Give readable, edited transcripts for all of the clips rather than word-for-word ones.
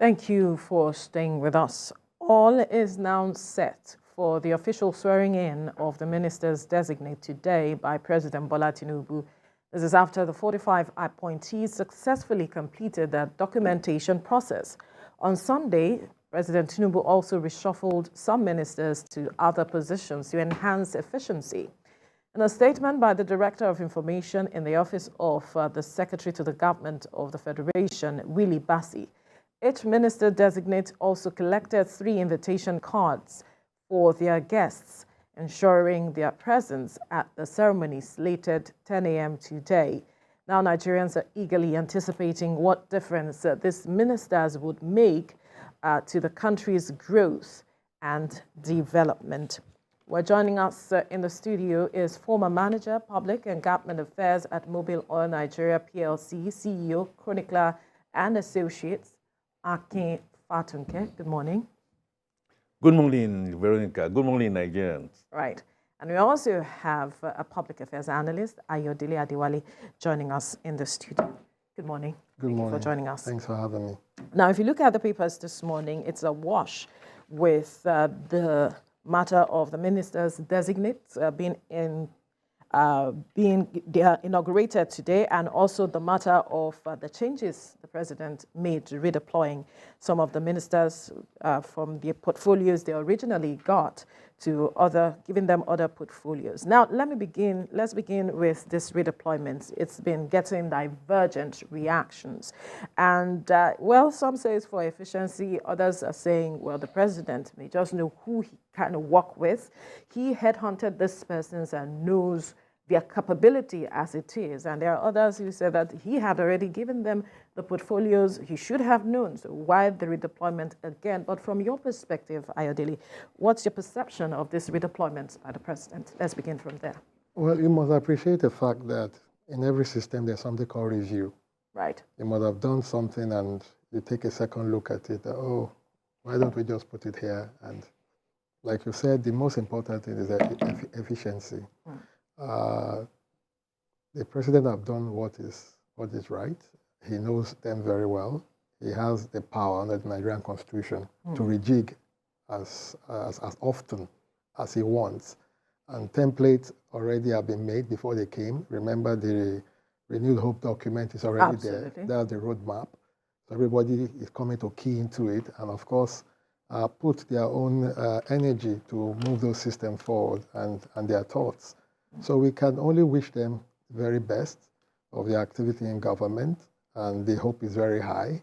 Thank you for staying with us. All is now set for the official swearing in of the ministers designate today by President Bola Tinubu. This is after the 45 appointees successfully completed the documentation process. On Sunday, President Tinubu also reshuffled some ministers to other positions to enhance efficiency. In a statement by the Director of Information in the Office of the Secretary to the Government of the Federation, Willie Bassi, each minister designate also collected 3 invitation cards for their guests, ensuring their presence at the ceremony slated 10 a.m. today. Now Nigerians are eagerly anticipating what difference these ministers would make to the country's growth and development. Well, joining us in the studio is former Manager, Public and Government Affairs at Mobil Oil Nigeria PLC, CEO, Chronicler and Associates, Akin Fatunke. Good morning. Good morning, Veronica. Good morning, Nigerians. Right. And we also have a public affairs analyst, Ayodele Adewale, joining us in the studio. Good morning. Good morning. Thank you for joining us. Thanks for having me. Now, if you look at the papers this morning, it's a wash with the matter of the ministers designates being inaugurated today, and also the matter of the changes the president made to redeploying some of the ministers from the portfolios they originally got to giving them other portfolios. Now, let's begin with this redeployment. It's been getting divergent reactions. And, well, some say it's for efficiency. Others are saying, well, the president may just know who he can work with. He headhunted these persons and knows their capability as it is. And there are others who say that he had already given them the portfolios he should have known. So why the redeployment again? But from your perspective, Ayodele, what's your perception of this redeployment by the president? Let's begin from there. Well, you must appreciate the fact that in every system there's something called review. Right. You must have done something and you take a second look at it. Oh, why don't we just put it here? And like you said, the most important thing is efficiency. The president have done what is right. He knows them very well. He has the power under the Nigerian Constitution to rejig as often as he wants. And templates already have been made before they came. Remember, the Renewed Hope document is already there. That's the roadmap. So everybody is coming to key into it, and of course, put their own energy to move those systems forward and their thoughts. So we can only wish them the very best of their activity in government, and the hope is very high,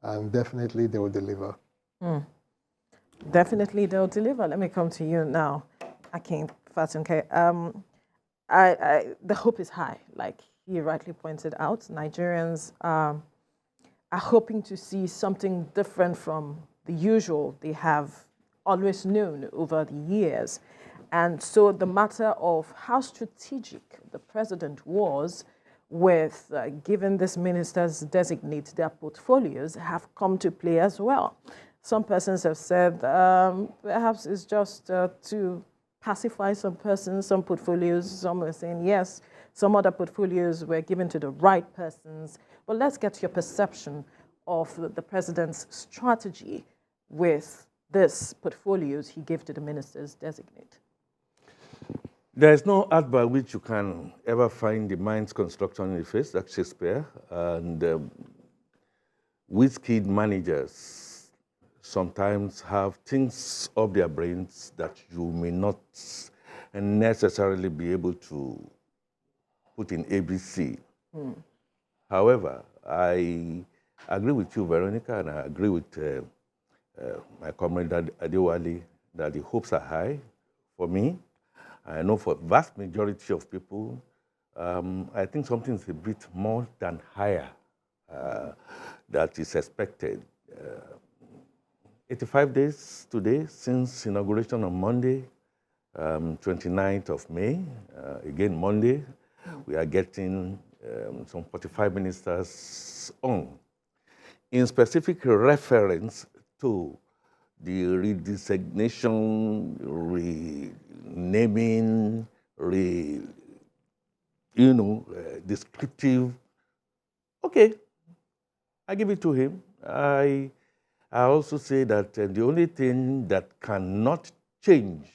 and definitely they will deliver. Definitely they'll deliver. Let me come to you now, Akin Fatunke. The hope is high, like he rightly pointed out. Nigerians are hoping to see something different from the usual they have always known over the years. And so the matter of how strategic the president was with giving these ministers designate their portfolios have come to play as well. Some persons have said perhaps it's just to pacify some persons, some portfolios. Some are saying yes, some other portfolios were given to the right persons. But let's get your perception of the president's strategy with these portfolios he gave to the ministers designate. There is no art by which you can ever find the mind's construction in the face, like Shakespeare. And whiz-kid managers sometimes have things of their brains that you may not necessarily be able to put in ABC. However, I agree with you, Veronica, and I agree with my comrade Adewale that the hopes are high for me. I know for the vast majority of people, I think something is a bit more than higher that is expected. 85 days today since inauguration on Monday, 29th of May, again Monday, we are getting some 45 ministers on. In specific reference to the redesignation, renaming, descriptive. Okay, I give it to him. I I also say that the only thing that cannot change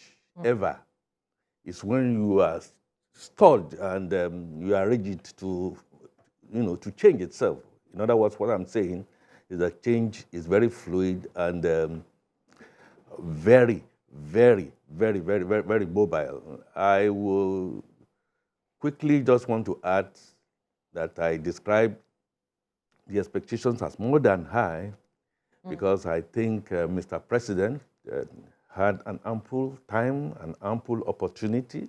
ever is when you are stalled and you are rigid to, to change itself. In other words, what I'm saying is that change is very fluid and very, very, very, very, very, very mobile. I will quickly just want to add that I describe the expectations as more than high because I think Mr. President had an ample time and ample opportunity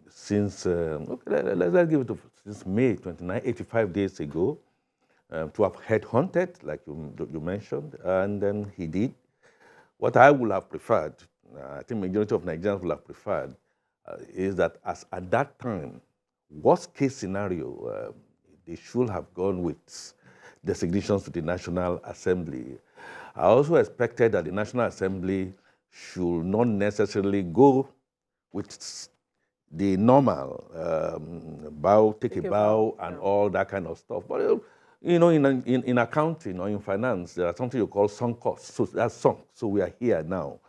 since, let's give it to, since May 29, 85 days ago, to have headhunted, like you mentioned, and then he did. What I would have preferred, I think majority of Nigerians would have preferred, is that as at that time, worst case scenario, they should have gone with designations to the National Assembly. I also expected that the National Assembly should not necessarily go with the normal bow, take a bow, and all that kind of stuff. But in accounting or in finance, there are something you call sunk costs. So that's sunk. So we are here now.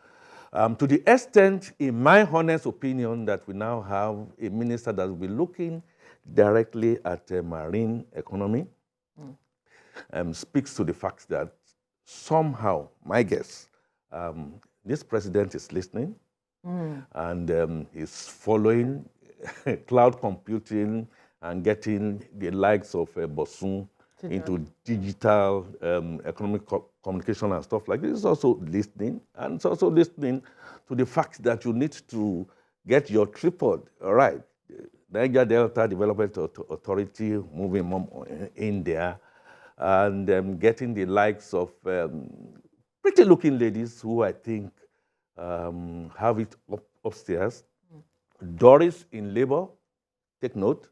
To the extent, in my honest opinion, that we now have a minister that will be looking directly at marine economy, speaks to the fact that somehow, my guess, this president is listening and is following cloud computing and getting the likes of Bosun into digital economic communication and stuff like this. It's also listening, and it's also listening to the fact that you need to get your tripod right. Niger Delta Development Authority moving in there, and getting the likes of pretty looking ladies who I think have it upstairs. Doris in labor, take note.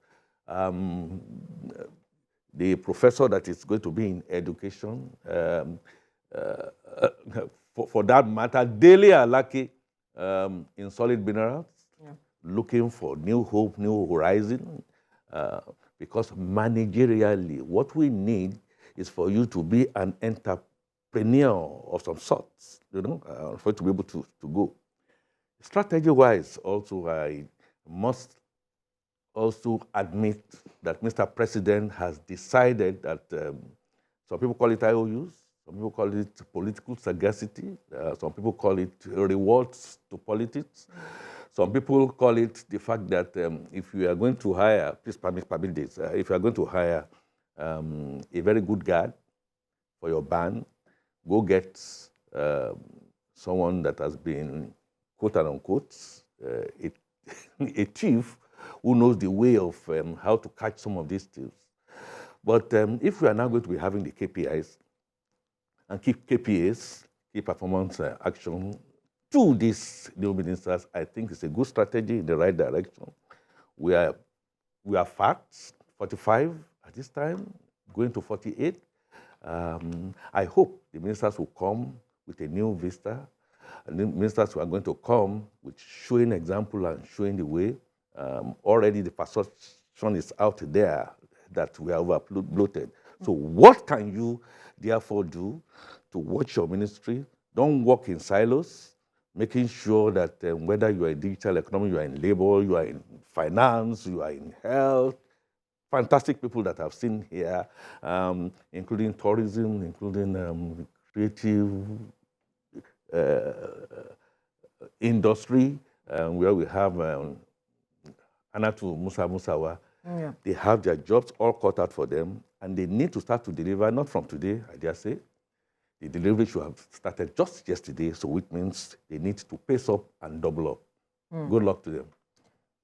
The professor that is going to be in education, for that matter, Dele Alaki in solid minerals, looking for new hope, new horizon, because managerially, what we need is for you to be an entrepreneur of some sorts, for you to be able to go. Strategy-wise, also, I must also admit that Mr. President has decided that some people call it IOUs, some people call it political sagacity, some people call it rewards to politics. Some people call it the fact that if you are going to hire, please permit this, if you are going to hire a very good guard for your band, go get someone that has been, quote unquote, a chief who knows the way of how to catch some of these thieves. But if we are now going to be having the KPIs and keep KPAs, key performance action, to these new ministers, I think it's a good strategy in the right direction. We are fat, 45 at this time, going to 48. I hope the ministers will come with a new vista, and the ministers who are going to come with showing example and showing the way. Already the perception is out there that we are over-bloated. So what can you therefore do to watch your ministry? Don't work in silos, making sure that whether you are in digital economy, you are in labor, you are in finance, you are in health, fantastic people that I've seen here, including tourism, including creative industry, where we have Anatu Musawa. They have their jobs all cut out for them, and they need to start to deliver, not from today, I dare say. The delivery should have started just yesterday, so it means they need to pace up and double up. Good luck to them.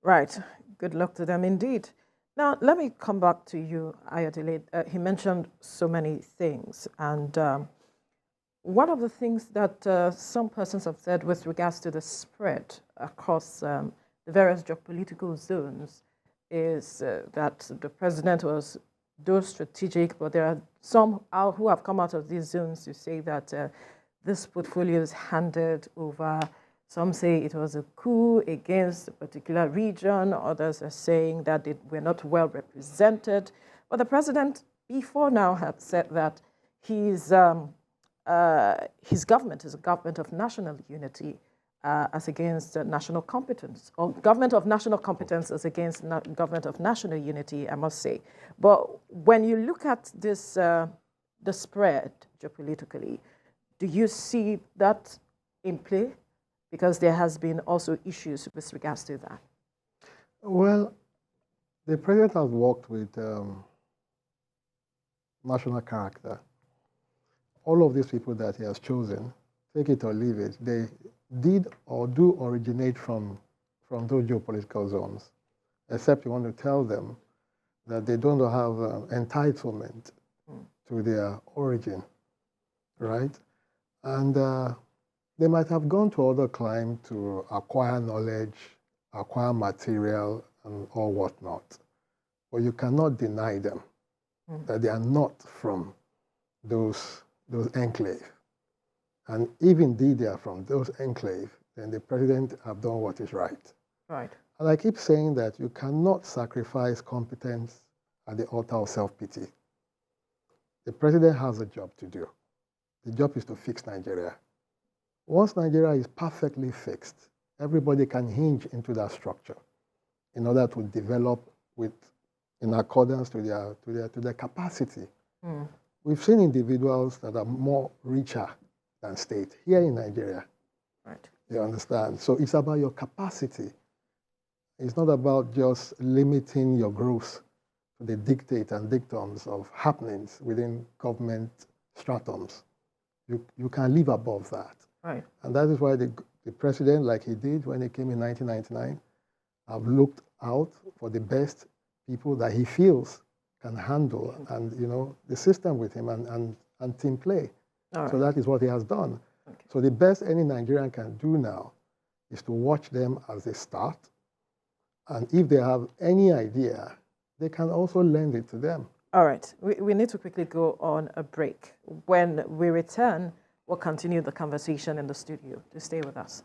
Right. Good luck to them indeed. Now, let me come back to you, Ayodele. He mentioned so many things, and one of the things that some persons have said with regards to the spread across the various geopolitical zones is that the president was though strategic, but there are some who have come out of these zones to say that this portfolio is handed over. Some say it was a coup against a particular region. Others are saying that they were not well represented. But the president, before now, had said that he's his government is a government of national unity as against national competence, or government of national competence as against government of national unity, I must say. But when you look at this, the spread geopolitically, do you see that in play? Because there has been also issues with regards to that. Well, the president has worked with national character. All of these people that he has chosen, take it or leave it, they did or do originate from those geopolitical zones, except you want to tell them that they don't have entitlement to their origin, right? And they might have gone to other climes to acquire knowledge, acquire material, and all whatnot. But you cannot deny them that they are not from those enclaves. And if indeed they are from those enclaves, then the president have done what is right. Right. And I keep saying that you cannot sacrifice competence at the altar of self-pity. The president has a job to do. The job is to fix Nigeria. Once Nigeria is perfectly fixed, everybody can hinge into that structure in order to develop in accordance to their capacity. We've seen individuals that are more richer than state here in Nigeria. Right. You understand? So it's about your capacity. It's not about just limiting your growth to the dictate and dictums of happenings within government stratums. You can live above that. Right. And that is why the president, like he did when he came in 1999, have looked out for the best people that he feels can handle and the system with him and team play. Right. So that is what he has done. Okay. So the best any Nigerian can do now is to watch them as they start. And if they have any idea, they can also lend it to them. All right. We need to quickly go on a break. When we return, we'll continue the conversation in the studio. To stay with us.